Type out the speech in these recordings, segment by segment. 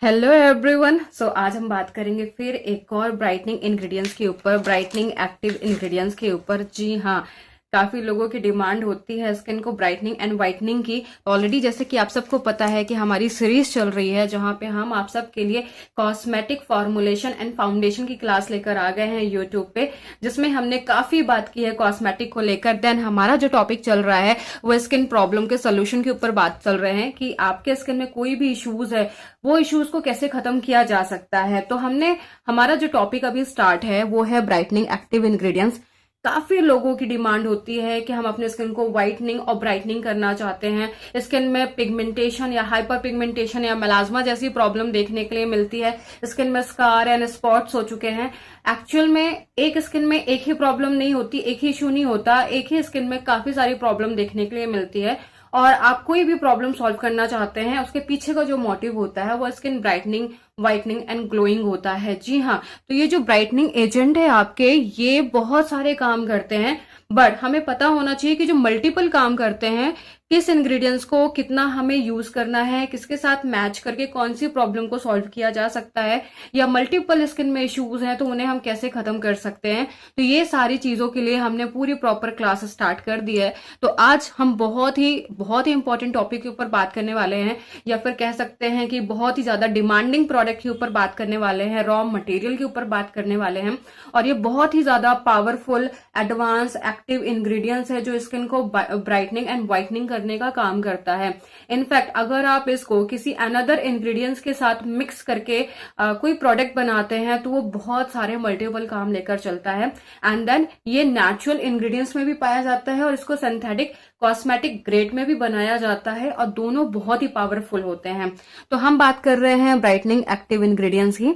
Hello everyone. आज हम बात करेंगे फिर एक और ब्राइटनिंग इंग्रेडिएंट्स के ऊपर, ब्राइटनिंग एक्टिव इंग्रेडिएंट्स के ऊपर। जी हाँ, काफी लोगों की डिमांड होती है स्किन को ब्राइटनिंग एंड वाइटनिंग की। ऑलरेडी जैसे कि आप सबको पता है कि हमारी सीरीज चल रही है जहां पे हम आप सबके लिए कॉस्मेटिक फॉर्मुलेशन एंड फाउंडेशन की क्लास लेकर आ गए हैं यूट्यूब पे, जिसमें हमने काफी बात की है कॉस्मेटिक को लेकर। देन हमारा जो टॉपिक चल रहा है वो स्किन प्रॉब्लम के सोल्यूशन के ऊपर बात चल रहे हैं कि आपके स्किन में कोई भी इश्यूज है वो इश्यूज को कैसे खत्म किया जा सकता है। तो हमारा जो टॉपिक अभी स्टार्ट है वो है ब्राइटनिंग एक्टिव इंग्रेडिएंट्स। काफी लोगों की डिमांड होती है कि हम अपने स्किन को व्हाइटनिंग और ब्राइटनिंग करना चाहते हैं। स्किन में पिगमेंटेशन या हाइपर पिगमेंटेशन या मेलाज्मा जैसी प्रॉब्लम देखने के लिए मिलती है। स्किन में स्कार एंड स्पॉट्स हो चुके हैं। एक्चुअल में एक स्किन में एक ही प्रॉब्लम नहीं होती, एक ही इशू नहीं होता, एक ही स्किन में काफी सारी प्रॉब्लम देखने के लिए मिलती है। और आप कोई भी प्रॉब्लम सॉल्व करना चाहते हैं, उसके पीछे का जो मोटिव होता है वो skin brightening, whitening and glowing होता है। जी हाँ, तो ये जो ब्राइटनिंग एजेंट है आपके, ये बहुत सारे काम करते हैं, बट हमें पता होना चाहिए कि जो मल्टीपल काम करते हैं, किस इंग्रेडिएंट्स को कितना हमें यूज करना है, किसके साथ मैच करके कौन सी प्रॉब्लम को सॉल्व किया जा सकता है, या मल्टीपल स्किन में इश्यूज हैं तो उन्हें हम कैसे खत्म कर सकते हैं। तो ये सारी चीजों के लिए हमने पूरी प्रॉपर क्लास स्टार्ट कर दी है। तो आज हम बहुत ही इंपॉर्टेंट टॉपिक के ऊपर बात करने वाले हैं, या फिर कह सकते हैं कि बहुत ही ज्यादा डिमांडिंग प्रोडक्ट के ऊपर बात करने वाले हैं, रॉ मटेरियल के ऊपर बात करने वाले हैं। और ये बहुत ही ज्यादा पावरफुल एडवांस एक्टिव इंग्रेडिएंट्स है जो स्किन को ब्राइटनिंग एंड व्हाइटनिंग करने का काम करता है। इनफैक्ट अगर आप इसको किसी अनदर इंग्रेडिएंट्स के साथ मिक्स करके कोई प्रोडक्ट बनाते हैं तो वो बहुत सारे मल्टीपल काम लेकर चलता है। एंड देन ये नेचुरल इंग्रेडिएंट्स में भी पाया जाता है और इसको सिंथेटिक कॉस्मेटिक ग्रेड में भी बनाया जाता है, और दोनों बहुत ही पावरफुल होते हैं। तो हम बात कर रहे हैं ब्राइटनिंग एक्टिव इंग्रेडिएंट्स की,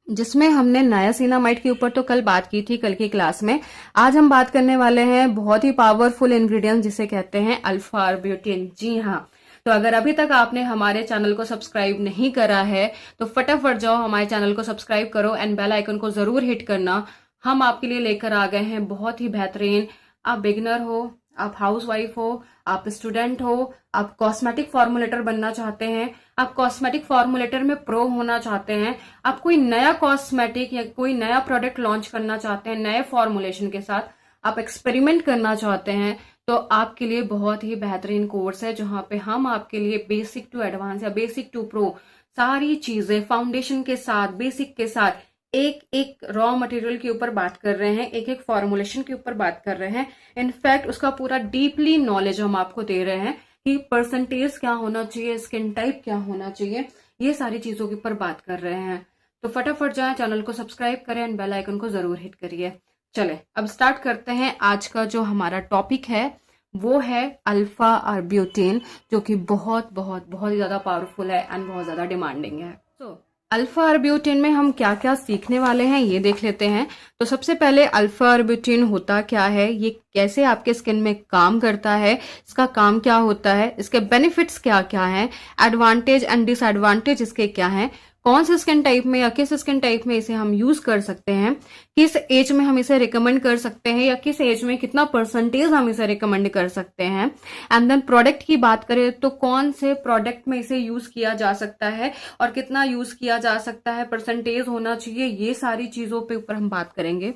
जिसमें हमने नायासिनामाइड के ऊपर तो कल बात की थी, कल की क्लास में। आज हम बात करने वाले हैं बहुत ही पावरफुल इंग्रेडिएंट जिसे कहते हैं अल्फा आर्ब्यूटिन। जी हाँ, तो अगर अभी तक आपने हमारे चैनल को सब्सक्राइब नहीं करा है तो फटाफट जाओ हमारे चैनल को सब्सक्राइब करो एंड बेल आइकन को जरूर हिट करना। हम आपके लिए लेकर आ गए हैं बहुत ही बेहतरीन। आप बिगिनर हो, आप हाउसवाइफ हो, आप स्टूडेंट हो, आप कॉस्मेटिक फॉर्मुलेटर बनना चाहते हैं, आप कॉस्मेटिक फॉर्मुलेटर में प्रो होना चाहते हैं, आप कोई नया कॉस्मेटिक या कोई नया प्रोडक्ट लॉन्च करना चाहते हैं नए फॉर्मुलेशन के साथ, आप एक्सपेरिमेंट करना चाहते हैं, तो आपके लिए बहुत ही बेहतरीन कोर्स है जहां पे हम आपके लिए बेसिक टू एडवांस या बेसिक टू प्रो सारी चीजें फाउंडेशन के साथ, बेसिक के साथ, एक एक रॉ मटेरियल के ऊपर बात कर रहे हैं, एक एक फॉर्मुलेशन के ऊपर बात कर रहे हैं। इनफैक्ट उसका पूरा डीपली नॉलेज हम आपको दे रहे हैं कि परसेंटेज क्या होना चाहिए, स्किन टाइप क्या होना चाहिए, ये सारी चीजों के ऊपर बात कर रहे हैं। तो फटाफट जाएं, चैनल को सब्सक्राइब करें एंड बेल आइकन को जरूर हिट करिए। चले अब स्टार्ट करते हैं। आज का जो हमारा टॉपिक है वो है अल्फा आर्ब्यूटिन, जो कि बहुत बहुत बहुत ज्यादा पावरफुल है एंड बहुत ज्यादा डिमांडिंग है। अल्फा आर्ब्यूटिन में हम क्या क्या सीखने वाले हैं ये देख लेते हैं। तो सबसे पहले अल्फा आर्ब्यूटिन होता क्या है, ये कैसे आपके स्किन में काम करता है, इसका काम क्या होता है, इसके बेनिफिट्स क्या क्या हैं, एडवांटेज एंड डिसएडवांटेज इसके क्या हैं, कौन से स्किन टाइप में या किस स्किन टाइप में इसे हम यूज कर सकते हैं, किस एज में हम इसे रिकमेंड कर सकते हैं, या किस एज में कितना परसेंटेज हम इसे रिकमेंड कर सकते हैं। एंड देन प्रोडक्ट की बात करें तो कौन से प्रोडक्ट में इसे यूज किया जा सकता है और कितना यूज किया जा सकता है, परसेंटेज होना चाहिए, ये सारी चीजों पे ऊपर हम बात करेंगे।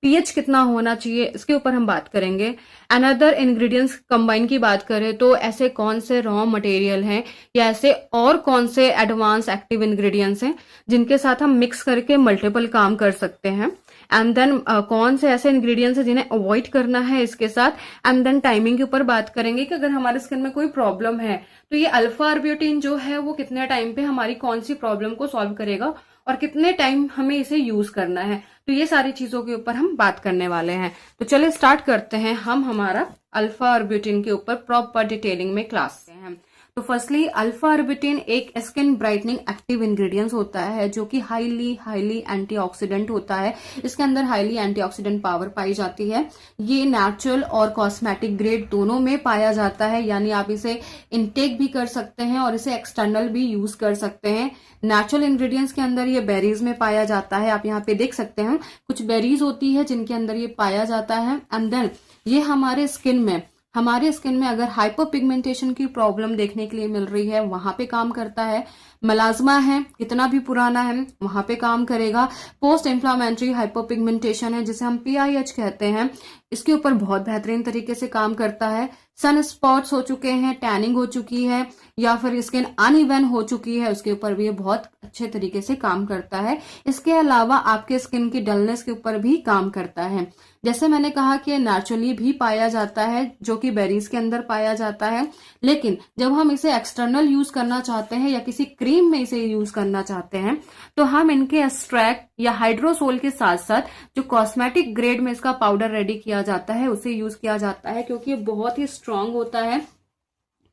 पीएच कितना होना चाहिए इसके ऊपर हम बात करेंगे। अनदर इंग्रेडिएंट्स कंबाइन की बात करें तो ऐसे कौन से रॉ मटेरियल हैं या ऐसे और कौन से एडवांस एक्टिव इंग्रेडिएंट्स हैं जिनके साथ हम मिक्स करके मल्टीपल काम कर सकते हैं। एंड देन कौन से ऐसे इंग्रेडिएंट्स हैं जिन्हें अवॉइड करना है इसके साथ। एंड देन टाइमिंग के ऊपर बात करेंगे कि अगर हमारे स्किन में कोई प्रॉब्लम है तो ये अल्फा आर्ब्यूटिन जो है वो कितने टाइम पे हमारी कौन सी प्रॉब्लम को सॉल्व करेगा और कितने टाइम हमें इसे यूज करना है। तो ये सारी चीजों के ऊपर हम बात करने वाले हैं। तो चलिए स्टार्ट करते हैं हम हमारा अल्फा आर्ब्यूटिन के ऊपर प्रॉपर डिटेलिंग में क्लास से हैं। तो फर्स्टली अल्फा आर्ब्यूटिन एक स्किन ब्राइटनिंग एक्टिव इंग्रेडिएंट्स होता है जो कि हाईली एंटीऑक्सीडेंट होता है। इसके अंदर हाईली एंटीऑक्सीडेंट पावर पाई जाती है। ये नेचुरल और कॉस्मेटिक ग्रेड दोनों में पाया जाता है, यानी आप इसे इनटेक भी कर सकते हैं और इसे एक्सटर्नल भी यूज कर सकते हैं। नेचुरल इंग्रेडिएंट्स के अंदर ये बेरीज में पाया जाता है। आप यहाँ पे देख सकते हैं कुछ बेरीज होती है जिनके अंदर ये पाया जाता है। एंड देन ये हमारे स्किन में अगर हाइपर पिगमेंटेशन की प्रॉब्लम देखने के लिए मिल रही है वहां पे काम करता है। मेलाज्मा है, कितना भी पुराना है वहां पे काम करेगा। पोस्ट इन्फ्लामेटरी हाइपोपिगमेंटेशन है जिसे हम PIH कहते हैं, इसके ऊपर बहुत बेहतरीन तरीके से काम करता है। सन स्पॉट्स हो चुके हैं, टैनिंग हो चुकी है या फिर स्किन अनइवन हो चुकी है, उसके ऊपर भी ये बहुत अच्छे तरीके से काम करता है। इसके अलावा आपके स्किन की डलनेस के ऊपर भी काम करता है। जैसे मैंने कहा कि नेचुरली भी पाया जाता है, जो कि बेरीज के अंदर पाया जाता है, लेकिन जब हम इसे एक्सटर्नल यूज करना चाहते हैं या किसी क्रीम में इसे यूज करना चाहते हैं तो हम इनके एक्सट्रैक्ट या हाइड्रोसोल के साथ साथ जो कॉस्मेटिक ग्रेड में इसका पाउडर रेडी किया जाता है उसे यूज किया जाता है, क्योंकि ये बहुत ही स्ट्रांग होता है,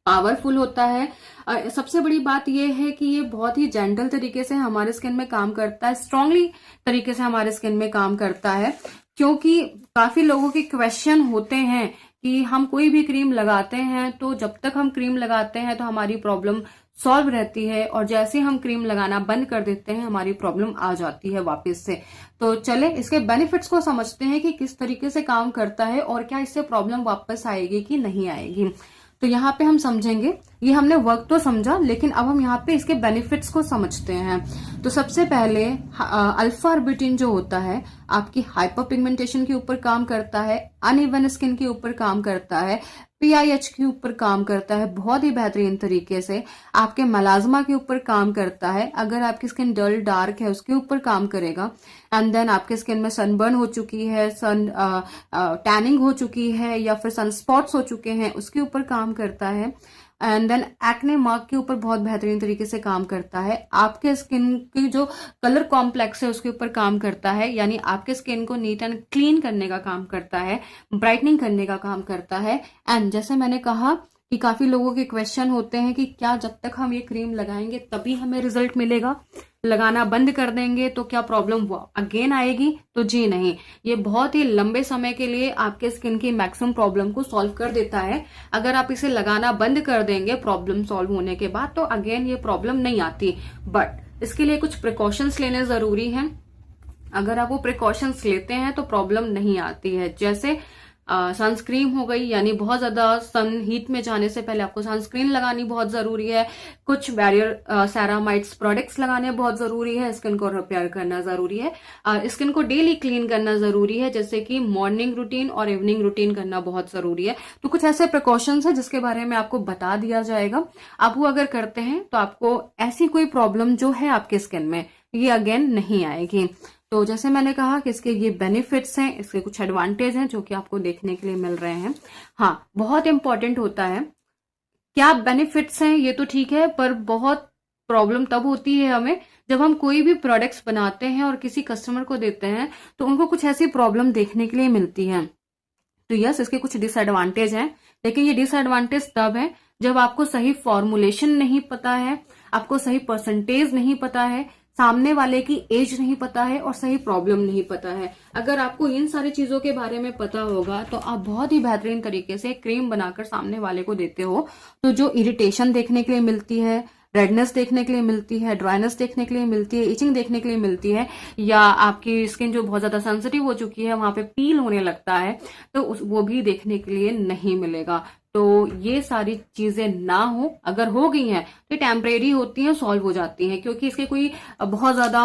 पावरफुल होता है। सबसे बड़ी बात यह है कि ये बहुत ही जेंटल तरीके से हमारे स्किन में काम करता है, स्ट्रांगली तरीके से हमारे स्किन में काम करता है। क्योंकि काफी लोगों के क्वेश्चन होते हैं कि हम कोई भी क्रीम लगाते हैं तो जब तक हम क्रीम लगाते हैं तो हमारी प्रॉब्लम सॉल्व रहती है, और जैसे हम क्रीम लगाना बंद कर देते हैं हमारी प्रॉब्लम आ जाती है वापस से। तो चले इसके बेनिफिट्स को समझते हैं कि किस तरीके से काम करता है और क्या इससे प्रॉब्लम वापस आएगी कि नहीं आएगी। तो यहाँ पे हम समझेंगे, ये हमने वर्क तो समझा, लेकिन अब हम यहाँ पे इसके बेनिफिट्स को समझते हैं। तो सबसे पहले अल्फा ऑर्बिटिन जो होता है आपकी हाइपरपिगमेंटेशन के ऊपर काम करता है, अनइवन स्किन के ऊपर काम करता है, PIH के ऊपर काम करता है बहुत ही बेहतरीन तरीके से, आपके मेलाज्मा के ऊपर काम करता है, अगर आपकी स्किन डल डार्क है उसके ऊपर काम करेगा, एंड देन आपके स्किन में सनबर्न हो चुकी है, टैनिंग हो चुकी है या फिर सन स्पॉट्स हो चुके हैं उसके ऊपर काम करता है, एंड देन एक्ने मार्क के ऊपर बहुत बेहतरीन तरीके से काम करता है, आपके स्किन की जो कलर कॉम्प्लेक्स है उसके ऊपर काम करता है, यानी आपके स्किन को नीट एंड क्लीन करने का काम करता है, ब्राइटनिंग करने का काम करता है। एंड जैसे मैंने कहा कि काफी लोगों के क्वेश्चन होते हैं कि क्या जब तक हम ये क्रीम लगाएंगे तभी हमें रिजल्ट मिलेगा, लगाना बंद कर देंगे तो क्या प्रॉब्लम अगेन आएगी? तो जी नहीं, ये बहुत ही लंबे समय के लिए आपके स्किन की मैक्सिमम प्रॉब्लम को सॉल्व कर देता है। अगर आप इसे लगाना बंद कर देंगे प्रॉब्लम सॉल्व होने के बाद तो अगेन ये प्रॉब्लम नहीं आती, बट इसके लिए कुछ प्रिकॉशंस लेने जरूरी हैं। अगर आप वो प्रिकॉशंस लेते हैं तो प्रॉब्लम नहीं आती है। जैसे सनस्क्रीन हो गई, यानी बहुत ज्यादा सन हीट में जाने से पहले आपको सनस्क्रीन लगानी बहुत जरूरी है, कुछ बैरियर सेरामाइड्स प्रोडक्ट्स लगाने बहुत जरूरी है, स्किन को रिपेयर करना जरूरी है, स्किन को डेली क्लीन करना जरूरी है, जैसे कि मॉर्निंग रूटीन और इवनिंग रूटीन करना बहुत जरूरी है। तो कुछ ऐसे प्रिकॉशंस है जिसके बारे में आपको बता दिया जाएगा, आप वो अगर करते हैं तो आपको ऐसी कोई प्रॉब्लम जो है आपके स्किन में ये अगेन नहीं आएगी। तो जैसे मैंने कहा कि इसके ये बेनिफिट्स हैं, इसके कुछ एडवांटेज हैं जो कि आपको देखने के लिए मिल रहे हैं। हाँ, बहुत इंपॉर्टेंट होता है, क्या बेनिफिट्स हैं ये तो ठीक है, पर बहुत प्रॉब्लम तब होती है हमें जब हम कोई भी प्रोडक्ट्स बनाते हैं और किसी कस्टमर को देते हैं तो उनको कुछ ऐसी प्रॉब्लम देखने के लिए मिलती है। तो यस, इसके कुछ डिसएडवांटेज हैं, लेकिन ये डिसएडवांटेज तब है जब आपको सही फॉर्मुलेशन नहीं पता है, आपको सही परसेंटेज नहीं पता है, सामने वाले की एज नहीं पता है और सही प्रॉब्लम नहीं पता है। अगर आपको इन सारी चीजों के बारे में पता होगा तो आप बहुत ही बेहतरीन तरीके से क्रीम बनाकर सामने वाले को देते हो, तो जो इरिटेशन देखने के लिए मिलती है, रेडनेस देखने के लिए मिलती है, ड्राइनेस देखने के लिए मिलती है, इचिंग देखने के लिए मिलती है, या आपकी स्किन जो बहुत ज्यादा सेंसिटिव हो चुकी है वहां पे पील होने लगता है, तो वो भी देखने के लिए नहीं मिलेगा। तो ये सारी चीजें ना हो, अगर हो गई हैं तो टेम्परेरी होती हैं, सॉल्व हो जाती हैं, क्योंकि इसके कोई बहुत ज्यादा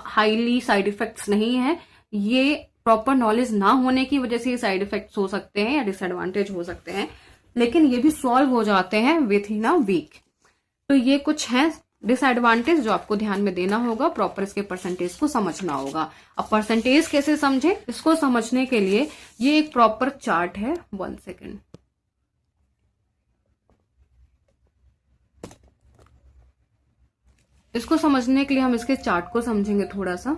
हाईली साइड इफेक्ट्स नहीं है। ये प्रॉपर नॉलेज ना होने की वजह से ये साइड इफेक्ट्स हो सकते हैं या डिसएडवांटेज हो सकते हैं, लेकिन ये भी सॉल्व हो जाते हैं विथ इन अ वीक। तो ये कुछ हैं डिसएडवांटेज जो आपको ध्यान में देना होगा, प्रॉपर इसके परसेंटेज को समझना होगा। अब परसेंटेज कैसे समझे, इसको समझने के लिए ये एक प्रॉपर चार्ट है, 1 सेकेंड। इसको समझने के लिए हम इसके चार्ट को समझेंगे थोड़ा सा।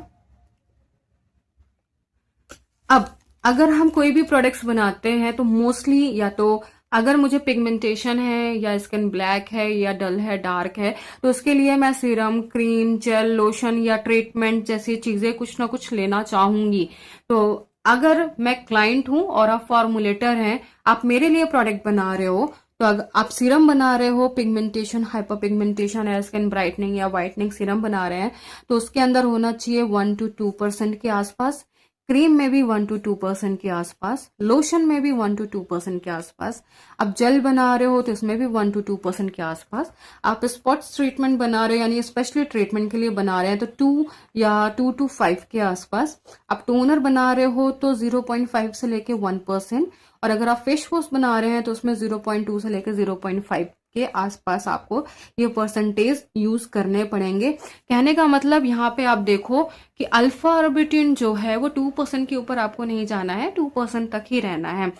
अब अगर हम कोई भी प्रोडक्ट्स बनाते हैं तो मोस्टली या तो अगर मुझे पिगमेंटेशन है या स्किन ब्लैक है या डल है, डार्क है, तो उसके लिए मैं सीरम, क्रीम, जेल, लोशन या ट्रीटमेंट जैसी चीजें कुछ ना कुछ लेना चाहूंगी। तो अगर मैं क्लाइंट हूं और आप फॉर्मुलेटर हैं, आप मेरे लिए प्रोडक्ट बना रहे हो, तो अगर आप सीरम बना रहे हो, पिगमेंटेशन, हाइपर पिगमेंटेशन या स्किन ब्राइटनिंग या व्हाइटनिंग सीरम बना रहे हैं, तो उसके अंदर होना चाहिए 1 to 2% के आसपास क्रीम में भी 1 to 2% के आसपास, लोशन में भी 1 to 2% के आसपास, आप जेल बना रहे हो तो इसमें भी 1 to 2% के आसपास, आप स्पॉट्स ट्रीटमेंट बना रहे हो यानी स्पेशली ट्रीटमेंट के लिए बना रहे हैं तो 2 या 2 to 5 के आसपास, आप टोनर बना रहे हो तो 0.5 से लेके 1%, और अगर आप फेस वॉश बना रहे हैं तो उसमें 0.2 से लेकर 0.5 के आसपास आपको ये परसेंटेज यूज करने पड़ेंगे। कहने का मतलब यहाँ पे आप देखो कि अल्फा ऑर्बिटिन जो है वो 2% के ऊपर आपको नहीं जाना है, 2% तक ही रहना है।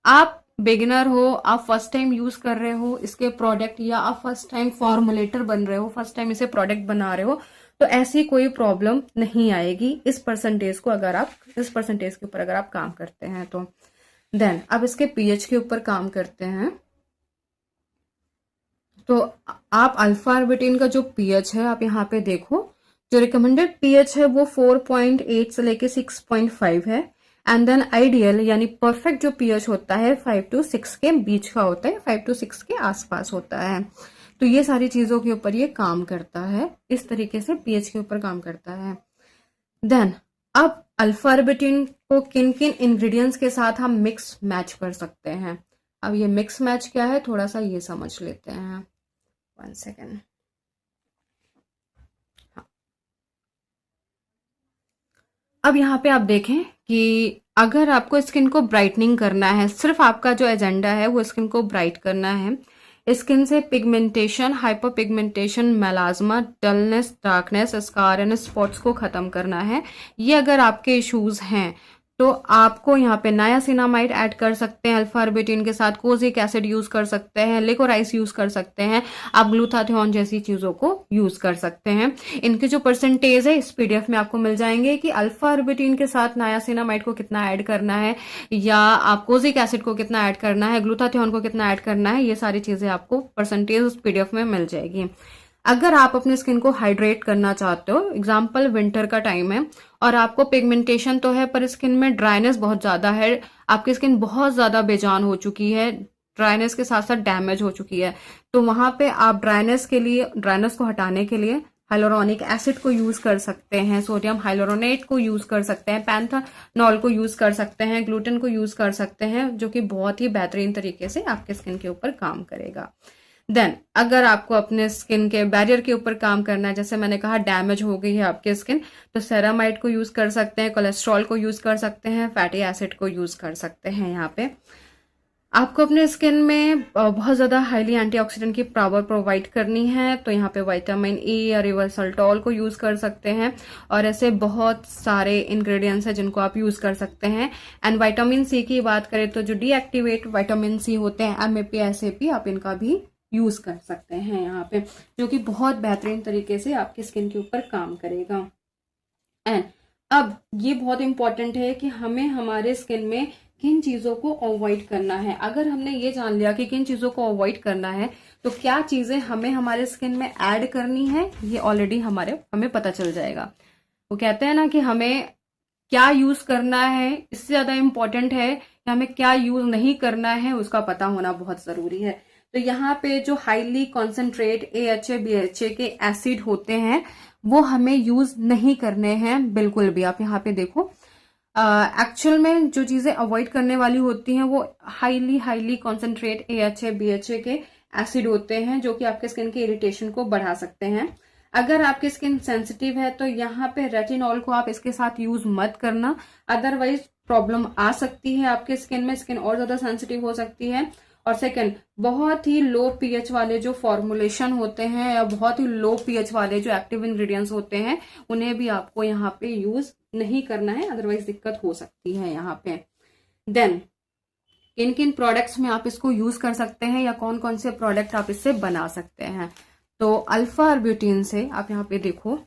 आप बिगिनर हो, आप फर्स्ट टाइम यूज कर रहे हो इसके प्रोडक्ट, या आप फर्स्ट टाइम फॉर्मुलेटर बन रहे हो, फर्स्ट टाइम इसे प्रोडक्ट बना रहे हो, तो ऐसी कोई प्रॉब्लम नहीं आएगी इस परसेंटेज को, अगर आप इस परसेंटेज के ऊपर अगर आप काम करते हैं तो। देन अब इसके पीएच के ऊपर काम करते हैं। तो आप अल्फा ऑर्बिटिन का जो पीएच है आप यहाँ पे देखो, जो रिकमेंडेड पीएच है वो 4.8 से लेके 6.5 है, एंड देन आइडियल यानी परफेक्ट जो पीएच होता है 5 to 6 के बीच का होता है, 5 to 6 के आसपास होता है। तो ये सारी चीजों के ऊपर ये काम करता है, इस तरीके से पीएच के ऊपर काम करता है। देन अब अल्फा ऑर्बिटिन को किन किन इंग्रेडिएंट्स के साथ हम मिक्स मैच कर सकते हैं। अब ये मिक्स मैच क्या है थोड़ा सा ये समझ लेते हैं, 1 सेकेंड। हाँ, अब यहाँ पे आप देखें कि अगर आपको स्किन को ब्राइटनिंग करना है, सिर्फ आपका जो एजेंडा है वो स्किन को ब्राइट करना है, स्किन से pigmentation, hyper pigmentation, melasma, dullness, darkness, scar and spots को खत्म करना है, ये अगर आपके इश्यूज हैं तो आपको यहाँ पे नायासिनामाइड ऐड कर सकते हैं अल्फा ऑर्बिटिन के साथ, कोजिक एसिड यूज कर सकते हैं, लिकोराइस यूज कर सकते हैं, आप ग्लूटाथियोन जैसी चीजों को यूज कर सकते हैं। इनके जो परसेंटेज है इस पीडीएफ में आपको मिल जाएंगे कि अल्फा ऑर्बिटिन के साथ नायासिनामाइड को कितना ऐड करना है, या आप कोजिक एसिड को कितना ऐड करना है, ग्लूटाथियोन को कितना ऐड करना है, ये सारी चीजें आपको परसेंटेज उस पीडीएफ में मिल जाएगी। अगर आप अपने स्किन को हाइड्रेट करना चाहते हो, एग्जाम्पल विंटर का टाइम है और आपको पिगमेंटेशन तो है पर स्किन में ड्राइनेस बहुत ज्यादा है, आपकी स्किन बहुत ज्यादा बेजान हो चुकी है, ड्राइनेस के साथ साथ डैमेज हो चुकी है, तो वहां पे आप ड्राइनेस को हटाने के लिए हाइलोरोनिक एसिड को यूज कर सकते हैं, सोडियम हाइलोरोनेट को यूज कर सकते हैं, पैंथेनॉल को यूज कर सकते हैं, ग्लूटेन को यूज कर सकते हैं, जो कि बहुत ही बेहतरीन तरीके से आपके स्किन के ऊपर काम करेगा। देन अगर आपको अपने स्किन के बैरियर के ऊपर काम करना है, जैसे मैंने कहा डैमेज हो गई है आपकी स्किन, तो सेरामाइड को यूज कर सकते हैं, कोलेस्ट्रॉल को यूज कर सकते हैं, फैटी एसिड को यूज कर सकते हैं। यहाँ पे आपको अपने स्किन में बहुत ज्यादा हाईली एंटीऑक्सीडेंट की पावर प्रोवाइड करनी है, तो यहाँ पे विटामिन ई या रिवर्सल्टॉल को यूज कर सकते हैं, और ऐसे बहुत सारे इंग्रेडिएंट्स हैं जिनको आप यूज कर सकते हैं। एंड विटामिन सी की बात करें तो जो डीएक्टिवेट विटामिन सी होते हैं, एमएपी, एसएपी, आप इनका भी यूज कर सकते हैं यहाँ पे, जो कि बहुत बेहतरीन तरीके से आपकी स्किन के ऊपर काम करेगा। एंड अब ये बहुत इंपॉर्टेंट है कि हमें हमारे स्किन में किन चीजों को अवॉइड करना है। अगर हमने ये जान लिया कि किन चीजों को अवॉइड करना है तो क्या चीजें हमें हमारे स्किन में ऐड करनी है, ये ऑलरेडी हमें पता चल जाएगा। वो कहते हैं ना कि हमें क्या यूज करना है, इससे ज्यादा इंपॉर्टेंट है कि हमें क्या यूज नहीं करना है, उसका पता होना बहुत जरूरी है। तो यहाँ पे जो हाईली कॉन्सेंट्रेट AHA BHA के एसिड होते हैं वो हमें यूज नहीं करने हैं बिल्कुल भी। आप यहाँ पे देखो एक्चुअल में जो चीजें अवॉइड करने वाली होती हैं वो हाईली कॉन्सेंट्रेट AHA BHA के एसिड होते हैं, जो कि आपके स्किन के इरिटेशन को बढ़ा सकते हैं। अगर आपकी स्किन सेंसिटिव है तो यहाँ पे रेटिनॉल को आप इसके साथ यूज मत करना, अदरवाइज प्रॉब्लम आ सकती है आपके स्किन में, स्किन और ज्यादा सेंसिटिव हो सकती है। और सेकंड, बहुत ही लो पीएच वाले जो फॉर्मुलेशन होते हैं या बहुत ही लो पीएच वाले जो एक्टिव इंग्रेडिएंट्स होते हैं उन्हें भी आपको यहाँ पे यूज नहीं करना है, अदरवाइज दिक्कत हो सकती है यहाँ पे। देन किन किन प्रोडक्ट्स में आप इसको यूज कर सकते हैं या कौन कौन से प्रोडक्ट आप इससे बना सकते हैं। तो अल्फा ऑर्बिटिन से आप यहाँ पे देखो,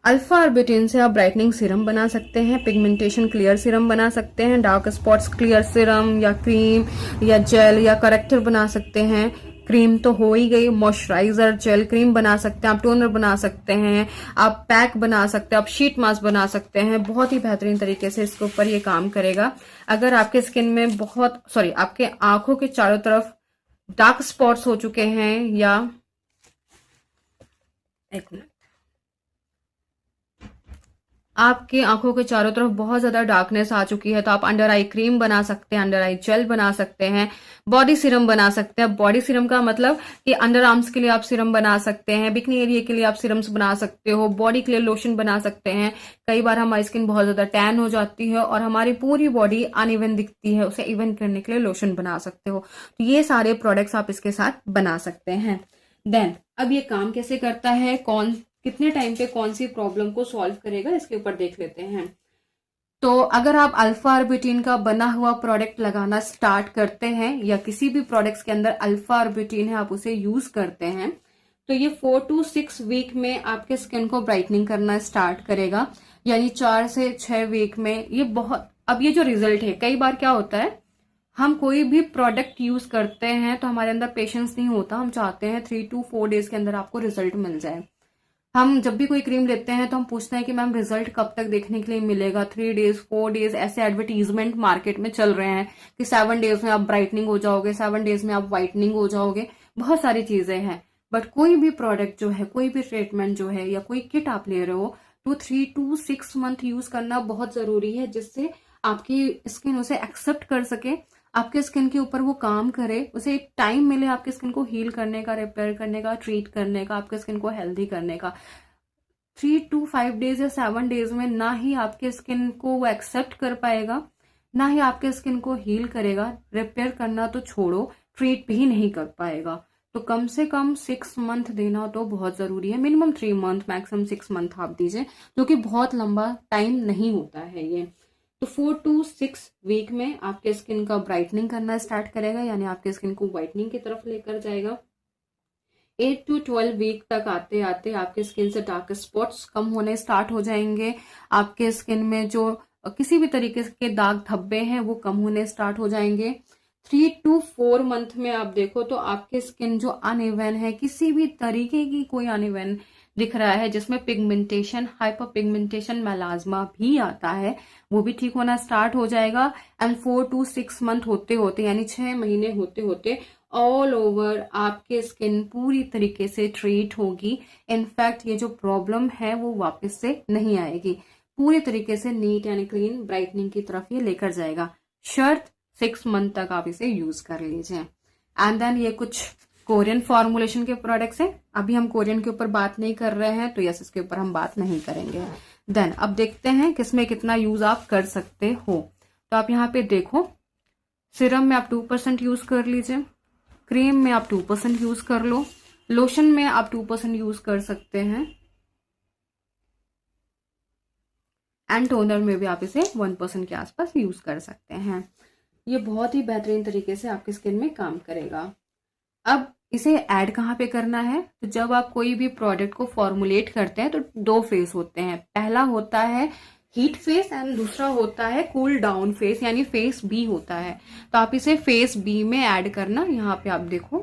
अल्फा ऑर्बिटिन से आप ब्राइटनिंग सीरम बना सकते हैं, पिगमेंटेशन क्लियर सीरम बना सकते हैं, डार्क स्पॉट्स क्लियर सीरम या क्रीम या जेल या करेक्टर बना सकते हैं। क्रीम तो हो ही गई, मॉइस्चराइजर, जेल, क्रीम बना सकते हैं, आप टोनर बना सकते हैं, आप पैक बना सकते हैं, आप शीट मास्क बना सकते हैं। बहुत ही बेहतरीन तरीके से इसके ऊपर ये काम करेगा। अगर आपके स्किन में आपके आंखों के चारों तरफ डार्क स्पॉट्स हो चुके हैं, या एक मिनट, आपकी आंखों के चारों तरफ बहुत ज्यादा डार्कनेस आ चुकी है, तो आप अंडर आई क्रीम बना सकते हैं, अंडर आई जेल बना सकते हैं, बॉडी सीरम बना सकते हैं। बॉडी सीरम का मतलब कि अंडर आर्म्स के लिए आप सीरम बना सकते हैं, बिकनी एरिया के लिए आप सीरम्स बना सकते हो, बॉडी के लिए लोशन बना सकते हैं। कई बार हमारी स्किन बहुत ज्यादा टैन हो जाती है और हमारी पूरी बॉडी अनइवन दिखती है, उसे इवन करने के लिए लोशन बना सकते हो। तो ये सारे प्रोडक्ट्स आप इसके साथ बना सकते हैं। देन अब ये काम कैसे करता है, कौन कितने टाइम पे कौन सी प्रॉब्लम को सॉल्व करेगा, इसके ऊपर देख लेते हैं। तो अगर आप अल्फा ऑर्बिटिन का बना हुआ प्रोडक्ट लगाना स्टार्ट करते हैं, या किसी भी प्रोडक्ट्स के अंदर अल्फा ऑर्बिटिन है आप उसे यूज करते हैं, तो ये 4 to 6 वीक में आपके स्किन को ब्राइटनिंग करना स्टार्ट करेगा। यानी 4 से 6 वीक में ये बहुत, अब ये जो रिजल्ट है, कई बार क्या होता है, हम कोई भी प्रोडक्ट यूज करते हैं तो हमारे अंदर पेशेंस नहीं होता, हम चाहते हैं 3 to 4 डेज के अंदर आपको रिजल्ट मिल जाए। हम जब भी कोई क्रीम लेते हैं तो हम पूछते हैं कि मैम रिजल्ट कब तक देखने के लिए मिलेगा, 3 डेज 4 डेज, ऐसे एडवर्टीजमेंट मार्केट में चल रहे हैं कि 7 डेज में आप ब्राइटनिंग हो जाओगे, 7 डेज में आप व्हाइटनिंग हो जाओगे, बहुत सारी चीजें हैं। बट कोई भी प्रोडक्ट जो है, कोई भी ट्रीटमेंट जो है, या कोई किट आप ले रहे हो, तो 3 to 6 मंथ यूज करना बहुत जरूरी है, जिससे आपकी स्किन उसे एक्सेप्ट कर सके, आपके स्किन के ऊपर वो काम करे, उसे एक टाइम मिले आपके स्किन को हील करने का, रिपेयर करने का, ट्रीट करने का, आपके स्किन को हेल्दी करने का। 3 to 5 डेज या 7 डेज में ना ही आपके स्किन को वो एक्सेप्ट कर पाएगा, ना ही आपके स्किन को हील करेगा, रिपेयर करना तो छोड़ो, ट्रीट भी नहीं कर पाएगा। तो कम से कम 6 मंथ देना तो बहुत जरूरी है, मिनिमम 3 मंथ, मैक्सिमम 6 मंथ आप दीजिए, जो कि बहुत लंबा टाइम नहीं होता है ये। तो 4 to 6 वीक में आपके स्किन का ब्राइटनिंग करना स्टार्ट करेगा, यानी आपके स्किन को व्हाइटनिंग की तरफ लेकर जाएगा। 8 to 12 वीक तक आते आते आपके स्किन से डार्क स्पॉट्स कम होने स्टार्ट हो जाएंगे, आपके स्किन में जो किसी भी तरीके के दाग धब्बे हैं वो कम होने स्टार्ट हो जाएंगे। 3 to 4 मंथ में आप देखो तो आपके स्किन जो अनइवन है, किसी भी तरीके की कोई अनइवन दिख रहा है, जिसमें पिगमेंटेशन, हाइपर पिगमेंटेशन, मेलाज्मा भी आता है, वो भी ठीक होना स्टार्ट हो जाएगा। एंड 4 to 6 मंथ होते होते, यानी 6 महीने होते होते, ऑल ओवर आपके स्किन पूरी तरीके से ट्रीट होगी। इनफैक्ट ये जो प्रॉब्लम है वो वापस से नहीं आएगी, पूरी तरीके से नीट एंड क्लीन ब्राइटनिंग की तरफ ये लेकर जाएगा। शर्त 6 मंथ तक आप इसे यूज कर लीजिए। एंड देन ये कुछ कोरियन फॉर्मुलेशन के प्रोडक्ट्स हैं, अभी हम कोरियन के ऊपर बात नहीं कर रहे हैं, तो यस, इसके ऊपर हम बात नहीं करेंगे। देन अब देखते हैं किसमें कितना यूज आप कर सकते हो। तो आप यहाँ पे देखो, सिरम में आप 2% यूज कर लीजिए, क्रीम में आप 2% यूज कर लो, लोशन में आप 2% यूज कर सकते हैं, एंड टोनर में भी आप इसे 1% के आसपास यूज कर सकते हैं। ये बहुत ही बेहतरीन तरीके से आपकी स्किन में काम करेगा। अब इसे ऐड कहाँ पे करना है, तो जब आप कोई भी प्रोडक्ट को फॉर्मुलेट करते हैं तो 2 फेस होते हैं, पहला होता है हीट फेस एंड दूसरा होता है कूल डाउन फेस, यानी फेस बी होता है। तो आप इसे फेस बी में ऐड करना, यहाँ पे आप देखो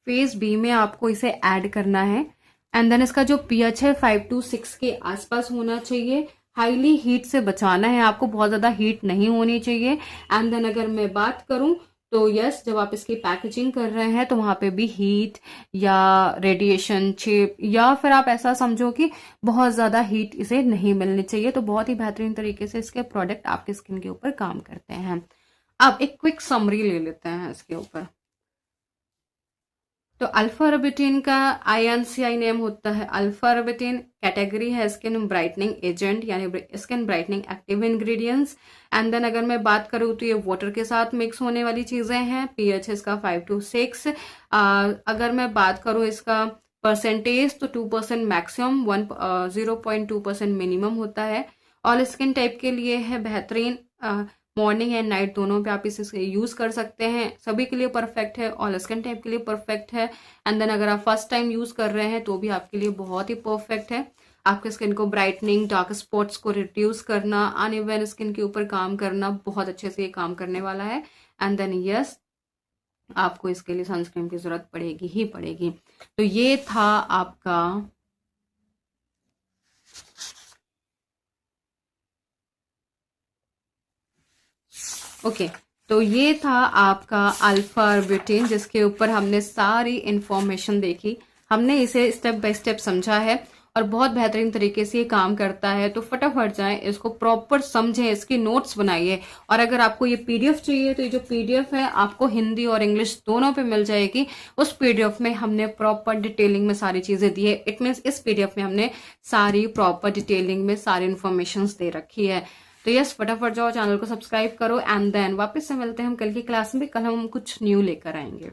फेस बी में आपको इसे ऐड करना है। एंड देन इसका जो पीएच है 5 to 6 के आसपास होना चाहिए, हाईली हीट से बचाना है आपको, बहुत ज्यादा हीट नहीं होनी चाहिए। एंड देन अगर मैं बात करूं तो यस, जब आप इसकी पैकेजिंग कर रहे हैं तो वहां पे भी हीट या रेडिएशन चिप, या फिर आप ऐसा समझो कि बहुत ज्यादा हीट इसे नहीं मिलनी चाहिए। तो बहुत ही बेहतरीन तरीके से इसके प्रोडक्ट आपके स्किन के ऊपर काम करते हैं। अब एक क्विक समरी ले लेते हैं इसके ऊपर। तो अल्फा ऑर्बिटिन का INCI नेम होता है अल्फा ऑर्बिटिन, कैटेगरी है स्किन ब्राइटनिंग एजेंट, यानी skin brightening active ingredients. And then अगर मैं बात करूँ तो ये वाटर के साथ मिक्स होने वाली चीजें हैं, पीएच है इसका 5 to 6। अगर मैं बात करूँ इसका परसेंटेज तो 2% मैक्सिमम, 0.2% मिनिमम होता है। ऑल स्किन टाइप के लिए है बेहतरीन, मॉर्निंग एंड नाइट दोनों पे आप इसे यूज कर सकते हैं, सभी के लिए परफेक्ट है, ऑल स्किन टाइप के लिए परफेक्ट है। एंड देन अगर आप फर्स्ट टाइम यूज कर रहे हैं तो भी आपके लिए बहुत ही परफेक्ट है। आपके स्किन को ब्राइटनिंग, डार्क स्पॉट्स को रिड्यूस करना, अनइवन स्किन के ऊपर काम करना, बहुत अच्छे से ये काम करने वाला है। एंड देन यस, आपको इसके लिए सनस्क्रीन की जरूरत पड़ेगी ही पड़ेगी। तो ये था आपका ओके तो ये था आपका अल्फा आर्बुटिन, जिसके ऊपर हमने सारी इंफॉर्मेशन देखी, हमने इसे स्टेप बाय स्टेप समझा है और बहुत बेहतरीन तरीके से ये काम करता है। तो फटाफट जाएं, इसको प्रॉपर समझें, इसकी नोट्स बनाइए। और अगर आपको ये पीडीएफ चाहिए तो ये जो पीडीएफ है आपको हिंदी और इंग्लिश दोनों पे मिल जाएगी। उस पीडीएफ में हमने प्रॉपर डिटेलिंग में सारी चीजें दी है। इट मीन्स इस पीडीएफ में हमने सारी प्रॉपर डिटेलिंग में सारी इन्फॉर्मेशन दे रखी है। तो यस, फटाफट जाओ, चैनल को सब्सक्राइब करो एंड देन वापस से मिलते हैं हम कल की क्लास में। कल हम कुछ न्यू लेकर आएंगे।